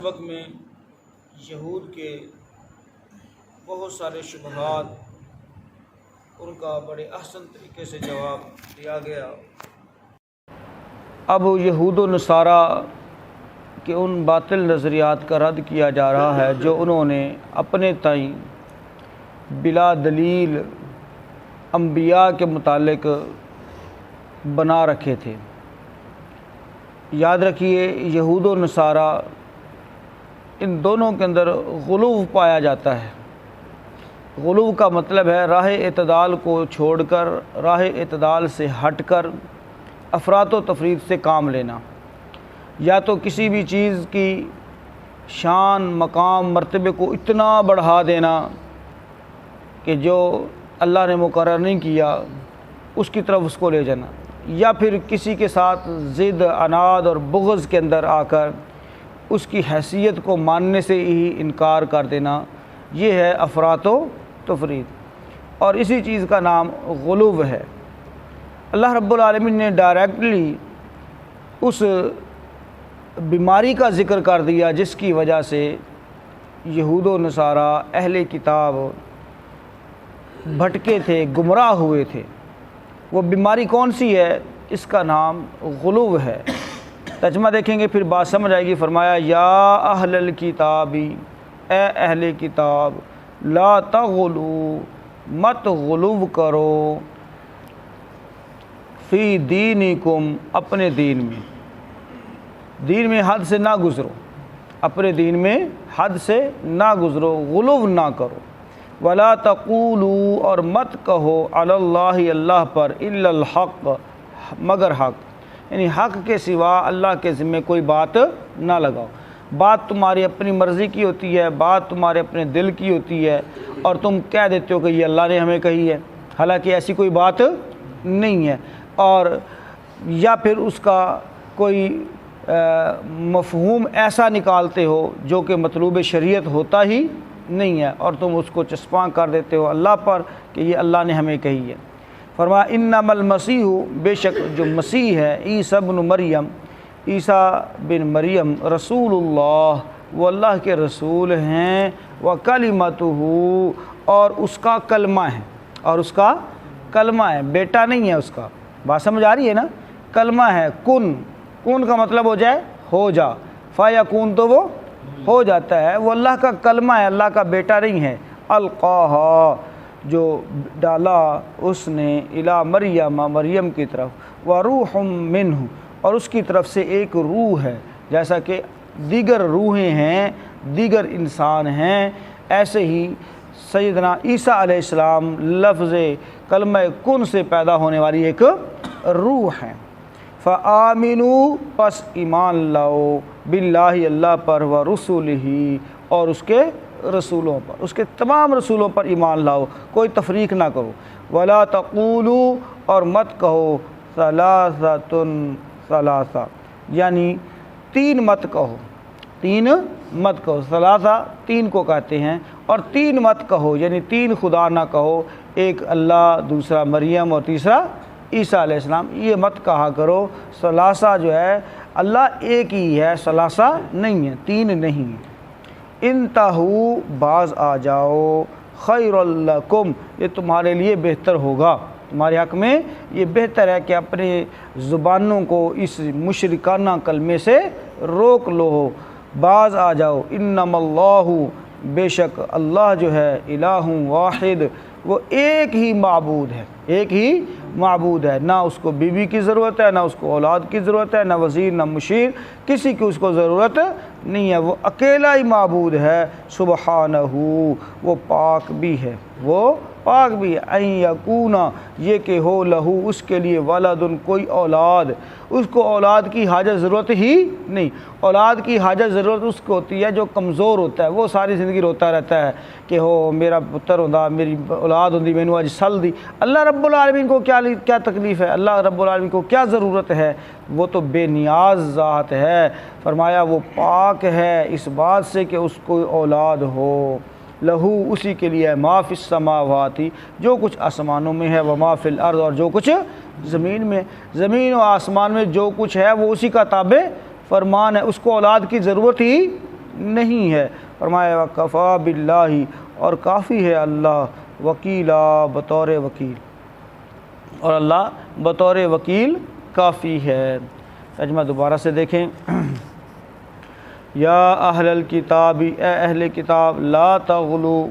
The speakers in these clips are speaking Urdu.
وقت میں یہود کے بہت سارے شبہات ان کا بڑے احسن طریقے سے جواب دیا گیا۔ اب یہود و نصارہ کے ان باطل نظریات کا رد کیا جا رہا ہے جو انہوں نے اپنے تئیں بلا دلیل انبیاء کے متعلق بنا رکھے تھے۔ یاد رکھیے، یہود و نصارہ ان دونوں کے اندر غلو پایا جاتا ہے۔ غلو کا مطلب ہے راہ اعتدال کو چھوڑ کر، راہ اعتدال سے ہٹ کر افراط و تفریط سے کام لینا، یا تو کسی بھی چیز کی شان، مقام، مرتبے کو اتنا بڑھا دینا کہ جو اللہ نے مقرر نہیں کیا اس کی طرف اس کو لے جانا، یا پھر کسی کے ساتھ ضد، عناد اور بغض کے اندر آ کر اس کی حیثیت کو ماننے سے ہی انکار کر دینا۔ یہ ہے افراط و تفریط، اور اسی چیز کا نام غلو ہے۔ اللہ رب العالمین نے ڈائریکٹلی اس بیماری کا ذکر کر دیا جس کی وجہ سے یہود و نصارہ اہل کتاب بھٹکے تھے، گمراہ ہوئے تھے۔ وہ بیماری کون سی ہے؟ اس کا نام غلو ہے۔ ترجمہ دیکھیں گے پھر بات سمجھ آئے گی۔ فرمایا یا اہل الکتاب، اے اہل کتاب، لا تغلو، مت غلو کرو، فی دینکم، اپنے دین میں حد سے نہ گزرو، اپنے دین میں حد سے نہ گزرو، غلو نہ کرو۔ ولا تقولوا، اور مت کہو، علی اللہ، اللہ پر، الا الحق، مگر حق، یعنی حق کے سوا اللہ کے ذمہ کوئی بات نہ لگاؤ۔ بات تمہاری اپنی مرضی کی ہوتی ہے، بات تمہارے اپنے دل کی ہوتی ہے، اور تم کہہ دیتے ہو کہ یہ اللہ نے ہمیں کہی ہے، حالانکہ ایسی کوئی بات نہیں ہے، اور یا پھر اس کا کوئی مفہوم ایسا نکالتے ہو جو کہ مطلوب شریعت ہوتا ہی نہیں ہے، اور تم اس کو چسپاں کر دیتے ہو اللہ پر کہ یہ اللہ نے ہمیں کہی ہے۔ فرمایا انما المسیح، بے شک جو مسیح ہے، عیسیٰ بن مریم، عیسیٰ بن مریم، رسول اللہ، وہ اللہ کے رسول ہیں، وکلمتہ، اور اس کا کلمہ ہے، اور اس کا کلمہ ہے، بیٹا نہیں ہے اس کا۔ بات سمجھ آ رہی ہے نا؟ کلمہ ہے، کن کا مطلب ہو جائے ہو جا، فیکون تو وہ ہو جاتا ہے، وہ اللہ کا کلمہ ہے، اللہ کا بیٹا نہیں ہے۔ القاہا، جو ڈالا اس نے، الی مریم، مریم کی طرف، وروح منہ، اور اس کی طرف سے ایک روح ہے۔ جیسا کہ دیگر روحیں ہیں، دیگر انسان ہیں، ایسے ہی سیدنا عیسیٰ علیہ السلام لفظ کلمہ کن سے پیدا ہونے والی ایک روح ہے۔ فآمنوا، پس ایمان لاؤ، باللہ، اللہ پر، ورسولہ، اور اس کے رسولوں پر، اس کے تمام رسولوں پر ایمان لاؤ، کوئی تفریق نہ کرو۔ ولا تقولوا، اور مت کہو، ثلاثۃ ثلاثہ، یعنی تین مت کہو، تین مت کہو، ثلاثہ تین کو کہتے ہیں، اور تین مت کہو، یعنی تین خدا نہ کہو، ایک اللہ، دوسرا مریم، اور تیسرا عیسیٰ علیہ السلام، یہ مت کہا کرو۔ ثلاثہ جو ہے اللہ ایک ہی ہے، ثلاثہ نہیں ہے، تین نہیں۔ انتہو، باز آ جاؤ، خیر لکم، یہ تمہارے لیے بہتر ہوگا، تمہارے حق میں یہ بہتر ہے کہ اپنے زبانوں کو اس مشرکانہ کلمے سے روک لو، باز آ جاؤ۔ انما اللہ، بے شک اللہ جو ہے، الہ واحد، وہ ایک ہی معبود ہے، ایک ہی معبود ہے، نہ اس کو بیوی کی ضرورت ہے، نہ اس کو اولاد کی ضرورت ہے، نہ وزیر، نہ مشیر، کسی کی اس کو ضرورت نہیں ہے، وہ اکیلا ہی معبود ہے۔ سبحانہ، وہ پاک بھی ہے، وہ پاک بھی ہے۔ ان یکون، یہ کہ ہو، لہو، اس کے لیے، ولد، کوئی اولاد، اس کو اولاد کی حاجت ضرورت ہی نہیں۔ اولاد کی حاجت ضرورت اس کو ہوتی ہے جو کمزور ہوتا ہے، وہ ساری زندگی روتا رہتا ہے کہ ہو میرا پتر ہوندا، میری اولاد ہوندی، مینوں اج سل دی۔ اللہ رب العالمین کو کیا تکلیف ہے؟ اللہ رب العالمین کو کیا ضرورت ہے؟ وہ تو بے نیاز ذات ہے۔ فرمایا وہ پاک ہے اس بات سے کہ اس کو اولاد ہو۔ لہو، اسی کے لیے، ما فی السماوات، جو کچھ آسمانوں میں ہے، وما فی الارض، اور جو کچھ زمین میں، زمین و آسمان میں جو کچھ ہے وہ اسی کا تابع فرمان ہے، اس کو اولاد کی ضرورت ہی نہیں ہے۔ فرمایا وکفا باللہ، اور کافی ہے اللہ، وکیلا، بطور وکیل، اور اللہ بطور وکیل کافی ہے۔ ترجمہ دوبارہ سے دیکھیں۔ یا اہل الکتاب، اے اہل کتاب، لا تغلو،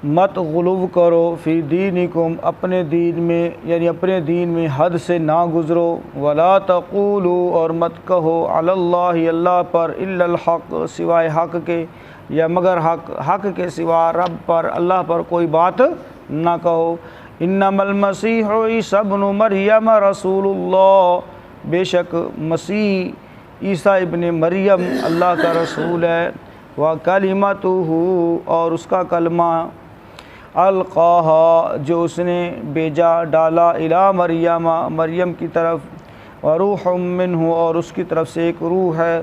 مت غلو کرو، فی دینکم، اپنے دین میں، یعنی اپنے دین میں حد سے نہ گزرو، ولا تقولوا، اور مت کہو، علی اللہ، اللہ پر، الا الحق، سوائے حق کے، یا مگر حق، حق کے سوا رب پر، اللہ پر کوئی بات نہ کہو۔ انما المسیح عیسی ابن مریم رسول اللہ، بے شک مسیح عیسیٰ ابن مریم اللہ کا رسول ہے، وَكَلِمَتُهُ، اور اس کا کلمہ، القاہا، جو اس نے بیجا ڈالا، الی مریم، مریم کی طرف، وروح منہ، اور اس کی طرف سے ایک روح ہے،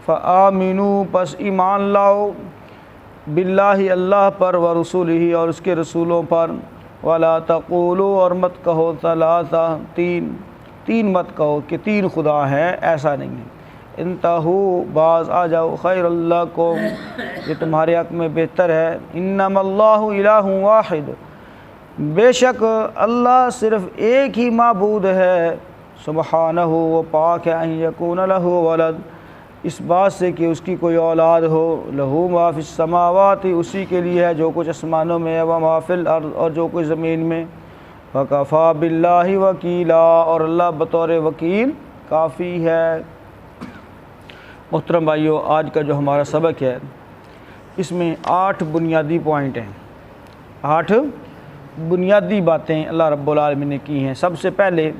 فآمنوا، پس ایمان لاؤ، باللہ، اللہ پر، ورسولہ، اور اس کے رسولوں پر، ولا تقولوا، اور مت کہو، ثلاثہ، تین مت کہو کہ تین خدا ہیں، ایسا نہیں ہے۔ انتہو، باز آ جاؤ، خیر لکم، یہ تمہارے حق میں بہتر ہے۔ انما اللہ الہ واحد، بے شک اللہ صرف ایک ہی معبود ہے، سبحانہ، وہ پاک ہے، ان یکون لہ ولد، اس بات سے کہ اس کی کوئی اولاد ہو، لہو ما فی السماوات، اسی کے لیے ہے جو کچھ آسمانوں میں ہے، وما فی الارض، اور جو کچھ زمین میں، وکفا باللہ وکیلا، اور اللہ بطور وکیل کافی ہے۔ محترم بھائیو، آج کا جو ہمارا سبق ہے، اس میں 8 بنیادی پوائنٹ ہیں، 8 بنیادی باتیں اللہ رب العالمین نے کی ہیں۔ سب سے پہلے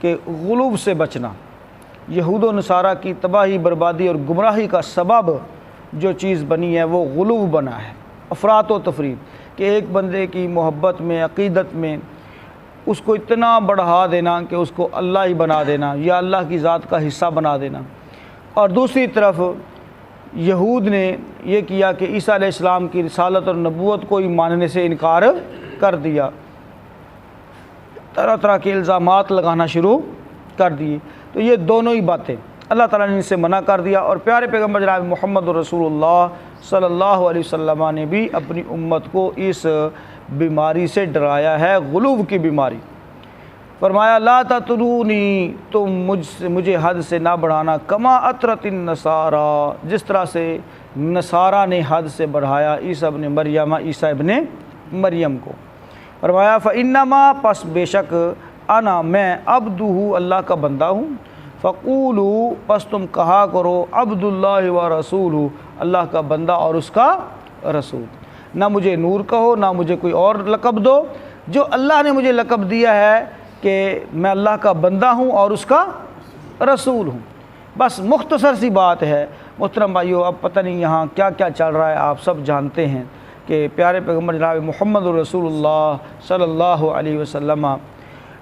کہ غلو سے بچنا، یہود و نصارہ کی تباہی، بربادی اور گمراہی کا سبب جو چیز بنی ہے وہ غلو بنا ہے، افراط و تفریط، کہ ایک بندے کی محبت میں، عقیدت میں اس کو اتنا بڑھا دینا کہ اس کو اللہ ہی بنا دینا، یا اللہ کی ذات کا حصہ بنا دینا۔ اور دوسری طرف یہود نے یہ کیا کہ عیسیٰ علیہ السلام کی رسالت اور نبوت کو ہی ماننے سے انکار کر دیا، طرح طرح کے الزامات لگانا شروع کر دیے۔ تو یہ دونوں ہی باتیں اللہ تعالیٰ نے ان سے منع کر دیا، اور پیارے پیغمبر جناب محمد رسول اللہ صلی اللہ علیہ وسلم نے بھی اپنی امت کو اس بیماری سے ڈرایا ہے، غلو کی بیماری۔ فرمایا لا تطرونی، تم مجھے حد سے نہ بڑھانا، کما اطرت النصارى، جس طرح سے نصارہ نے حد سے بڑھایا عیسیٰ ابن مریم، عیسیٰ ابن مریم کو۔ فرمایا فإنما، پس بے شک، انا، میں، عبدہ، اللہ کا بندہ ہوں، فقولوا، پس تم کہا کرو، عبد اللہ و رسولہ، اللہ کا بندہ اور اس کا رسول۔ نہ مجھے نور کہو، نہ مجھے کوئی اور لقب دو، جو اللہ نے مجھے لقب دیا ہے کہ میں اللہ کا بندہ ہوں اور اس کا رسول ہوں۔ بس مختصر سی بات ہے۔ محترم بھائیو، اب پتہ نہیں یہاں کیا کیا چل رہا ہے، آپ سب جانتے ہیں کہ پیارے پیغمبر جناب محمد رسول اللہ صلی اللہ علیہ وسلم،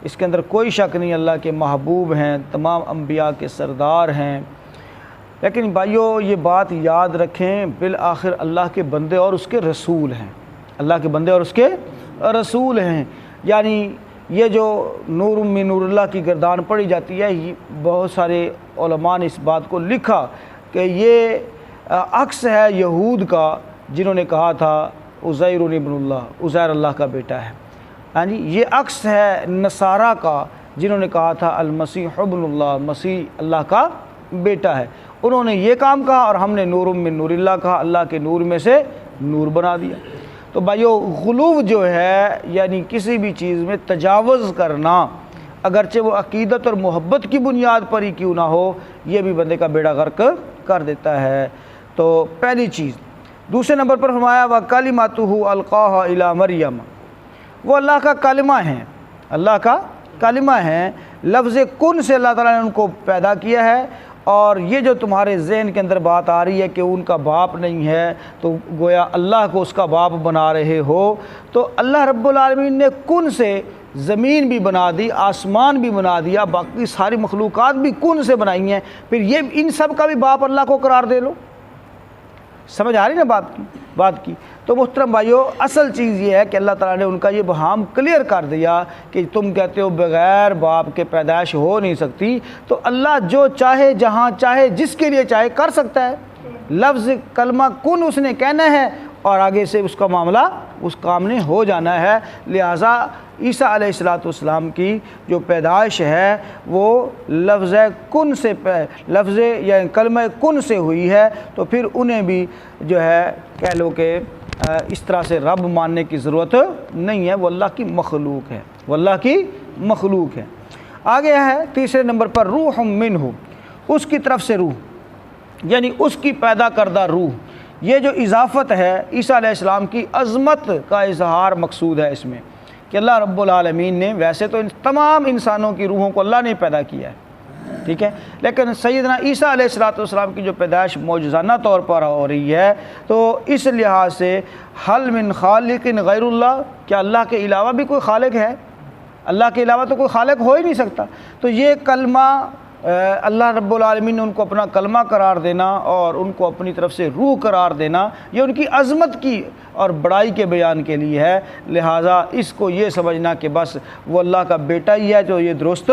اس کے اندر کوئی شک نہیں، اللہ کے محبوب ہیں، تمام انبیاء کے سردار ہیں۔ لیکن بھائیو، یہ بات یاد رکھیں، بالآخر اللہ کے بندے اور اس کے رسول ہیں، اللہ کے بندے اور اس کے رسول ہیں۔ یعنی یہ جو نور من نور اللہ کی گردان پڑھی جاتی ہے، یہ بہت سارے علماء نے اس بات کو لکھا کہ یہ عکس ہے یہود کا، جنہوں نے کہا تھا عزیر ابن اللہ، عزیر اللہ کا بیٹا ہے۔ ہاں جی، یہ عکس ہے نصارہ کا، جنہوں نے کہا تھا المسیح ابن اللہ، مسیح اللہ کا بیٹا ہے۔ انہوں نے یہ کام کہا اور ہم نے نور من نور اللہ کہا، اللہ کے نور میں سے نور بنا دیا۔ تو بھائیو، غلو جو ہے یعنی کسی بھی چیز میں تجاوز کرنا، اگرچہ وہ عقیدت اور محبت کی بنیاد پر ہی کیوں نہ ہو، یہ بھی بندے کا بیڑا غرق کر دیتا ہے۔ تو پہلی چیز۔ دوسرے نمبر پر فرمایا وَكَلِمَتُهُ أَلْقَاهَا إِلَىٰ مَرْيَمَ، وہ اللہ کا کلمہ ہیں، اللہ کا کلمہ ہیں۔ لفظ کن سے اللہ تعالیٰ نے ان کو پیدا کیا ہے، اور یہ جو تمہارے ذہن کے اندر بات آ رہی ہے کہ ان کا باپ نہیں ہے، تو گویا اللہ کو اس کا باپ بنا رہے ہو۔ تو اللہ رب العالمین نے کن سے زمین بھی بنا دی، آسمان بھی بنا دیا، باقی ساری مخلوقات بھی کن سے بنائی ہیں، پھر یہ ان سب کا بھی باپ اللہ کو قرار دے لو۔ سمجھ آ رہی نا بات کی؟ تو محترم بھائیو، اصل چیز یہ ہے کہ اللہ تعالیٰ نے ان کا یہ بہام کلیئر کر دیا کہ تم کہتے ہو بغیر باپ کے پیدائش ہو نہیں سکتی، تو اللہ جو چاہے، جہاں چاہے، جس کے لیے چاہے کر سکتا ہے۔ لفظ کلمہ کن اس نے کہنا ہے اور آگے سے اس کا معاملہ اس کام نے ہو جانا ہے۔ لہٰذا عیسیٰ علیہ السلام کی جو پیدائش ہے وہ لفظ کن سے لفظ یا کلمہ کن سے ہوئی ہے، تو پھر انہیں بھی جو ہے کہہ لو کہ اس طرح سے رب ماننے کی ضرورت نہیں ہے، وہ اللہ کی مخلوق ہے، وہ اللہ کی مخلوق ہے۔ آگے ہے تیسرے نمبر پر روح منہ، اس کی طرف سے روح، یعنی اس کی پیدا کردہ روح۔ یہ جو اضافت ہے عیسیٰ علیہ السلام کی عظمت کا اظہار مقصود ہے اس میں، کہ اللہ رب العالمین نے ویسے تو تمام انسانوں کی روحوں کو اللہ نے پیدا کیا ہے، ٹھیک ہے، لیکن سیدنا عیسیٰ علیہ السلام کی جو پیدائش معجزانہ طور پر ہو رہی ہے، تو اس لحاظ سے حل من خالق غیر اللہ، کیا اللہ کے علاوہ بھی کوئی خالق ہے؟ اللہ کے علاوہ تو کوئی خالق ہو ہی نہیں سکتا۔ تو یہ کلمہ اللہ رب العالمین نے ان کو اپنا کلمہ قرار دینا اور ان کو اپنی طرف سے روح قرار دینا، یہ ان کی عظمت کی اور بڑائی کے بیان کے لیے ہے۔ لہٰذا اس کو یہ سمجھنا کہ بس وہ اللہ کا بیٹا ہی ہے، جو یہ درست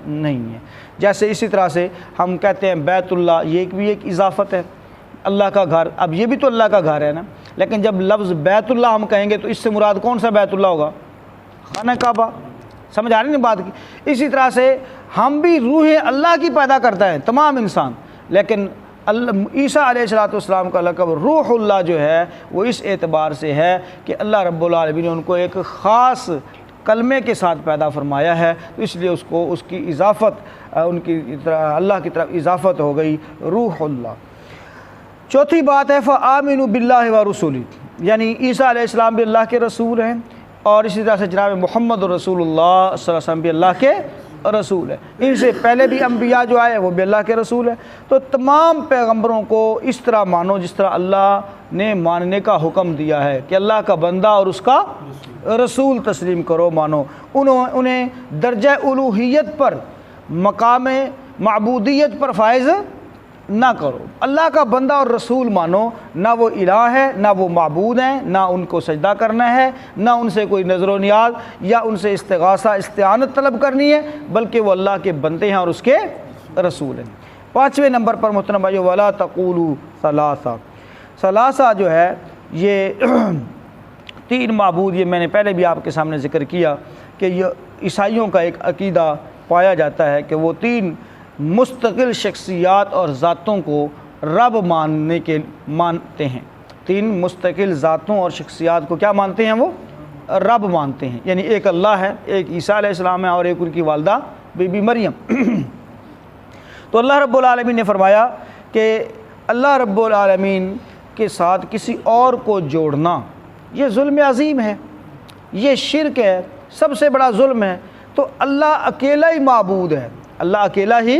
نہیں ہے۔ جیسے اسی طرح سے ہم کہتے ہیں بیت اللہ، یہ بھی ایک اضافت ہے، اللہ کا گھر، اب یہ بھی تو اللہ کا گھر ہے نا، لیکن جب لفظ بیت اللہ ہم کہیں گے تو اس سے مراد کون سا بیت اللہ ہوگا؟ خانہ کعبہ۔ سمجھ آ رہی ہے بات کی؟ اسی طرح سے ہم بھی روح اللہ کی پیدا کرتا ہے تمام انسان، لیکن عیسیٰ علیہ السلام کا لقب روح اللہ جو ہے وہ اس اعتبار سے ہے کہ اللہ رب العالمین نے ان کو ایک خاص کلمے کے ساتھ پیدا فرمایا ہے، تو اس لیے اس کو اس کی اضافت ان کی اللہ کی طرف اضافت ہو گئی روح اللہ۔ چوتھی بات ہے فآمنوا باللہ ورسولہ، یعنی عیسیٰ علیہ السلام بھی اللہ کے رسول ہیں، اور اسی طرح سے جناب محمد رسول اللہ صلی اللہ علیہ وسلم بھی اللہ کے رسول ہے۔ ان سے پہلے بھی انبیاء جو آئے وہ بھی اللہ کے رسول ہیں، تو تمام پیغمبروں کو اس طرح مانو جس طرح اللہ نے ماننے کا حکم دیا ہے، کہ اللہ کا بندہ اور اس کا رسول تسلیم کرو، مانو۔ انہیں درجہ الوہیت پر، مقام معبودیت پر فائز نہ کرو، اللہ کا بندہ اور رسول مانو، نہ وہ الہ ہے، نہ وہ معبود ہیں، نہ ان کو سجدہ کرنا ہے، نہ ان سے کوئی نظر و نیاز یا ان سے استغاثہ استعانت طلب کرنی ہے، بلکہ وہ اللہ کے بندے ہیں اور اس کے رسول ہیں۔ پانچویں نمبر پر محترم بھائیو ولا تقولوا ثلاثہ، ثلاثہ جو ہے یہ تین معبود، یہ میں نے پہلے بھی آپ کے سامنے ذکر کیا کہ یہ عیسائیوں کا ایک عقیدہ پایا جاتا ہے کہ وہ تین مستقل شخصیات اور ذاتوں کو رب مانتے ہیں، تین مستقل ذاتوں اور شخصیات کو کیا مانتے ہیں؟ وہ رب مانتے ہیں، یعنی ایک اللہ ہے، ایک عیسیٰ علیہ السلام ہے اور ایک ان کی والدہ بی بی مریم۔ تو اللہ رب العالمین نے فرمایا کہ اللہ رب العالمین کے ساتھ کسی اور کو جوڑنا یہ ظلم عظیم ہے، یہ شرک ہے، سب سے بڑا ظلم ہے۔ تو اللہ اکیلا ہی معبود ہے، اللہ اکیلا ہی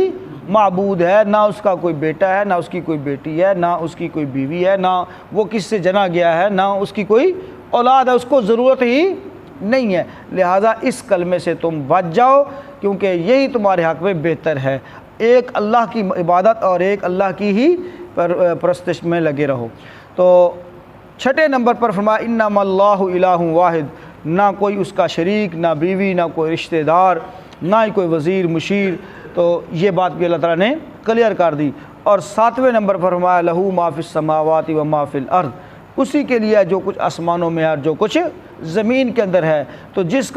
معبود ہے، نہ اس کا کوئی بیٹا ہے، نہ اس کی کوئی بیٹی ہے، نہ اس کی کوئی بیوی ہے، نہ وہ کس سے جنا گیا ہے، نہ اس کی کوئی اولاد ہے، اس کو ضرورت ہی نہیں ہے۔ لہٰذا اس کلمے سے تم بچ جاؤ، کیونکہ یہی تمہارے حق میں بہتر ہے، ایک اللہ کی عبادت اور ایک اللہ کی ہی پرستش میں لگے رہو۔ تو چھٹے نمبر پر فرمایا انما اللہ الہ واحد، نہ کوئی اس کا شریک، نہ بیوی، نہ کوئی رشتہ دار، نہ ہی کوئی وزیر مشیر۔ تو یہ بات بھی اللہ تعالیٰ نے کلیئر کر دی۔ اور ساتویں نمبر پر فرمایا لہو ما فی السماوات و ما فی الارض، اسی کے لیے جو کچھ آسمانوں میں ہے اور جو کچھ زمین کے اندر ہے۔ تو جس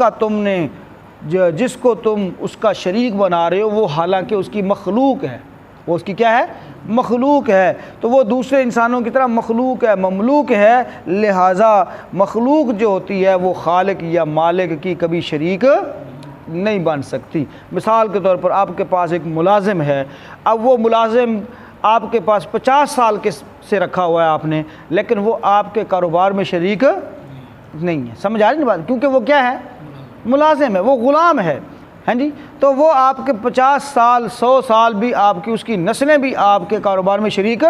کو تم اس کا شریک بنا رہے ہو وہ حالانکہ اس کی مخلوق ہے، وہ اس کی کیا ہے؟ مخلوق ہے، تو وہ دوسرے انسانوں کی طرح مخلوق ہے، مملوک ہے۔ لہٰذا مخلوق جو ہوتی ہے وہ خالق یا مالک کی کبھی شریک نہیں بن سکتی۔ مثال کے طور پر آپ کے پاس ایک ملازم ہے، اب وہ ملازم آپ کے پاس 50 سال سے رکھا ہوا ہے آپ نے، لیکن وہ آپ کے کاروبار میں شریک نہیں ہے۔ سمجھ آ رہی ہے بات؟ کیونکہ وہ کیا ہے؟ ملازم ہے، وہ غلام ہے، ہاں جی۔ تو وہ آپ کے 50 سال 100 سال بھی آپ کی اس کی نسلیں بھی آپ کے کاروبار میں شریک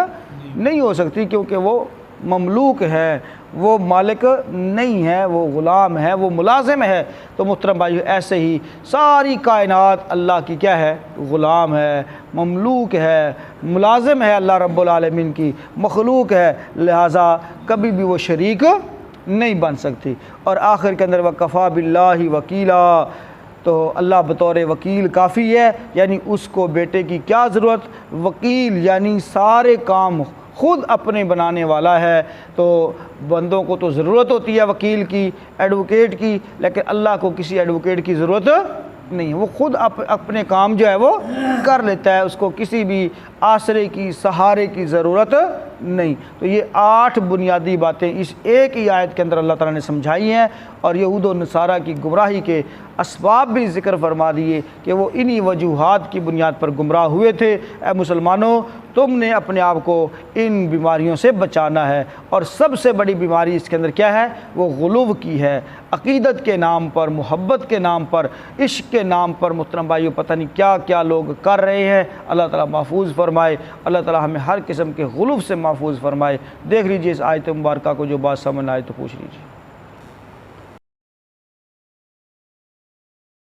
نہیں ہو سکتی، کیونکہ وہ مملوک ہے، وہ مالک نہیں ہے، وہ غلام ہے، وہ ملازم ہے۔ تو محترم بھائی ایسے ہی ساری کائنات اللہ کی کیا ہے؟ غلام ہے، مملوک ہے، ملازم ہے، اللہ رب العالمین کی مخلوق ہے، لہٰذا کبھی بھی وہ شریک نہیں بن سکتی۔ اور آخر کے اندر وکفیٰ باللہ وکیلا، تو اللہ بطور وکیل کافی ہے، یعنی اس کو بیٹے کی کیا ضرورت؟ وکیل یعنی سارے کام خود اپنے بنانے والا ہے۔ تو بندوں کو تو ضرورت ہوتی ہے وکیل کی، ایڈوکیٹ کی، لیکن اللہ کو کسی ایڈوکیٹ کی ضرورت نہیں ہے، وہ خود اپنے کام جو ہے وہ کر لیتا ہے، اس کو کسی بھی آسرے کی، سہارے کی ضرورت نہیں۔ تو یہ 8 بنیادی باتیں اس ایک ہی آیت کے اندر اللہ تعالیٰ نے سمجھائی ہیں، اور یہود و نصارہ کی گمراہی کے اسباب بھی ذکر فرما دیے کہ وہ انہی وجوہات کی بنیاد پر گمراہ ہوئے تھے۔ اے مسلمانوں، تم نے اپنے آپ کو ان بیماریوں سے بچانا ہے، اور سب سے بڑی بیماری اس کے اندر کیا ہے؟ وہ غلو کی ہے۔ عقیدت کے نام پر، محبت کے نام پر، عشق کے نام پر محترم بھائیو پتہ نہیں کیا کیا لوگ کر رہے ہیں۔ اللہ تعالیٰ محفوظ فرمائے، اللہ تعالیٰ ہمیں ہر قسم کے غلو سے محفوظ فرمائے۔ دیکھ لیجیے اس آیت مبارکہ کو، جو بات سمجھ آئے تو پوچھ لیجیے۔